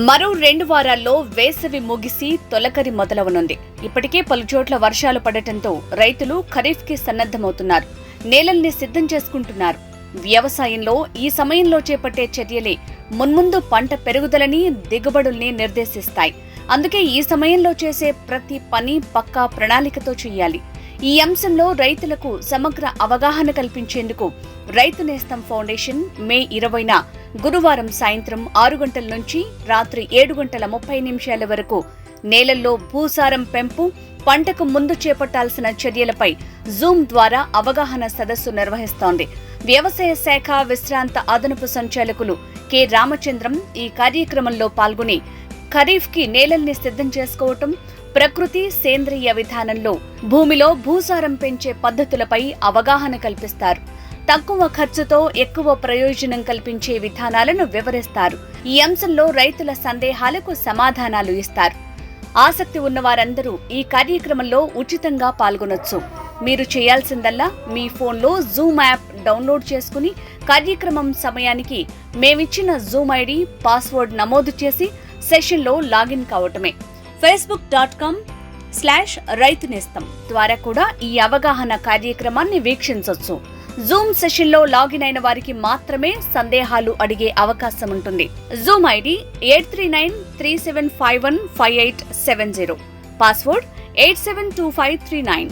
మరో 2 వారాల్లో వేసవి ముగిసి తొలకరి మొదలవనుంది. ఇప్పటికే పలుచోట్ల వర్షాలు పడటంతో రైతులు ఖరీఫ్కి సన్నద్ధమవుతున్నారు. నేలల్ని సిద్ధం చేసుకుంటున్నారు. వ్యవసాయంలో ఈ సమయంలో చేపట్టే చర్యలే మున్ముందు పంట పెరుగుదలని, దిగుబడుల్ని నిర్దేశిస్తాయి. అందుకే ఈ సమయంలో చేసే ప్రతి పని పక్కా ప్రణాళికతో చేయాలి. ఈ అంశంలో రైతులకు సమగ్ర అవగాహన కల్పించేందుకు రైతునేస్తం ఫౌండేషన్ మే 20న గురువారం సాయంత్రం 6 గంటల నుంచి రాత్రి 7:30 వరకు నేలల్లో భూసారం పెంపు, పంటకు ముందు చేపట్టాల్సిన చర్యలపై జూమ్ ద్వారా అవగాహన సదస్సు నిర్వహిస్తోంది. వ్యవసాయ శాఖ విశ్రాంత అదనపు సంచాలకులు కె. రామచంద్రం ఈ కార్యక్రమంలో పాల్గొని ఖరీఫ్కి నేలల్ని సిద్ధం చేసుకోవటం, ప్రకృతి సేంద్రియ విధానంలో భూమిలో భూసారం పెంచే పద్ధతులపై అవగాహన కల్పిస్తారు. తక్కువ ఖర్చుతో ఎక్కువ ప్రయోజనం కల్పించే విధానాలను వివరిస్తారు. ఈ అంశంలో రైతుల సందేహాలకు సమాధానాలు ఇస్తారు. ఆసక్తి ఉన్నవారందరూ ఈ కార్యక్రమంలో ఉచితంగా పాల్గొనొచ్చు. మీరు చేయాల్సిందల్లా మీ ఫోన్లో జూమ్ యాప్ డౌన్లోడ్ చేసుకుని కార్యక్రమం సమయానికి మేమిచ్చిన జూమ్ ఐడి, పాస్వర్డ్ నమోదు చేసి సెషన్లో లాగిన్ కావటమే. facebook.com/రైతునేస్తం ద్వారా కూడా ఈ అవగాహన కార్యక్రమాన్ని వీక్షించొచ్చు. జూమ్ సెషన్లో లాగిన్ అయిన వారికి మాత్రమే సందేహాలు అడిగే అవకాశం ఉంటుంది. Zoom ID 83937515870, password 872539.